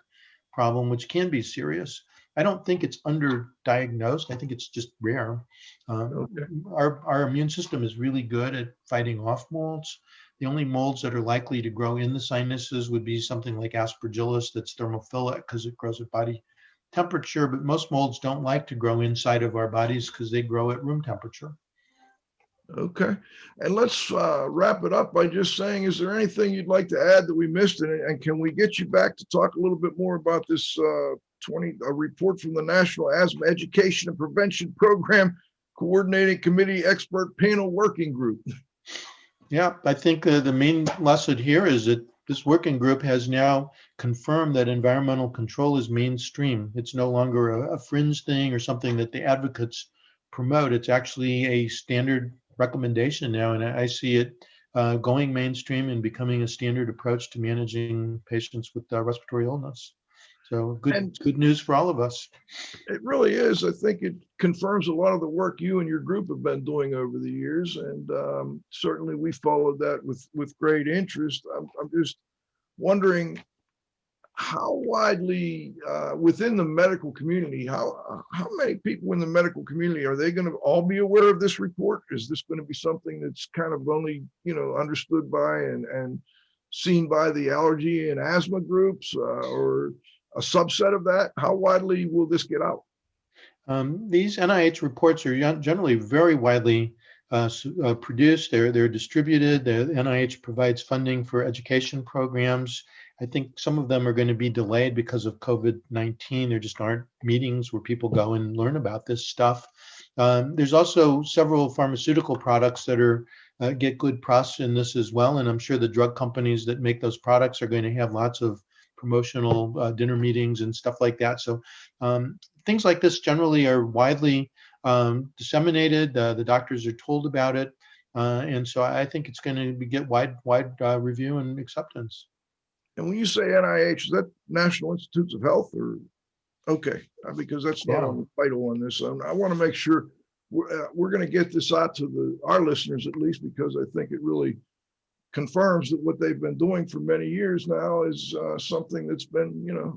problem, which can be serious. I don't think it's underdiagnosed. I think it's just rare. Okay. Our immune system is really good at fighting off molds. The only molds that are likely to grow in the sinuses would be something like Aspergillus that's thermophilic because it grows at body temperature, but most molds don't like to grow inside of our bodies because they grow at room temperature. Okay. And let's wrap it up by just saying, is there anything you'd like to add that we missed? And can we get you back to talk a little bit more about this report from the National Asthma Education and Prevention Program Coordinating Committee Expert Panel Working Group? Yeah, I think the main lesson here is that this working group has now confirmed that environmental control is mainstream. It's no longer a fringe thing or something that the advocates promote. It's actually a standard recommendation now, and I see it going mainstream and becoming a standard approach to managing patients with respiratory illness. So good news for all of us. It really is. I think it confirms a lot of the work you and your group have been doing over the years, and certainly we followed that with great interest. I'm just wondering how widely within the medical community, how many people in the medical community, are they going to all be aware of this report? Is this going to be something that's kind of only understood by and seen by the allergy and asthma groups, or a subset of that? How widely will this get out? These NIH reports are generally very widely produced. They're distributed. The NIH provides funding for education programs. I think some of them are going to be delayed because of COVID-19. There just aren't meetings where people go and learn about this stuff. There's also several pharmaceutical products that get good press in this as well, and I'm sure the drug companies that make those products are going to have lots of promotional dinner meetings and stuff like that. So things like this generally are widely disseminated. The doctors are told about it. And so I think it's going to get wide review and acceptance. And when you say NIH, is that National Institutes of Health, or? Okay, because that's not on the title on this. I want to make sure we're going to get this out to our listeners at least, because I think it really confirms that what they've been doing for many years now is something that's been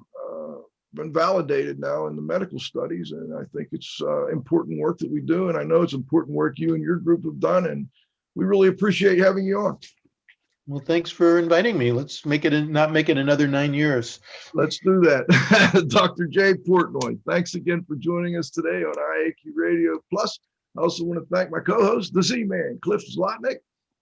validated now in the medical studies. And I think it's important work that we do. And I know it's important work you and your group have done. And we really appreciate having you on. Well, thanks for inviting me. Let's not make it another 9 years. Let's do that. Dr. Jay Portnoy, thanks again for joining us today on IAQ Radio Plus. I also want to thank my co-host, the Z-Man, Cliff Zlotnick.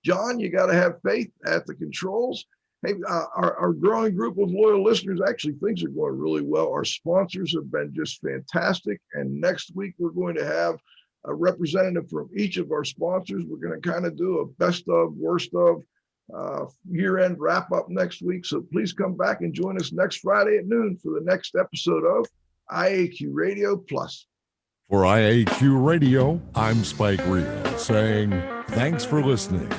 John, you got to have faith at the controls. Hey, our growing group of loyal listeners, actually things are going really well. Our sponsors have been just fantastic. And next week, we're going to have a representative from each of our sponsors. We're going to kind of do a best of, worst of, year-end wrap-up next week. So please come back and join us next Friday at noon for the next episode of IAQ Radio Plus. For IAQ Radio, I'm Spike Reel saying thanks for listening.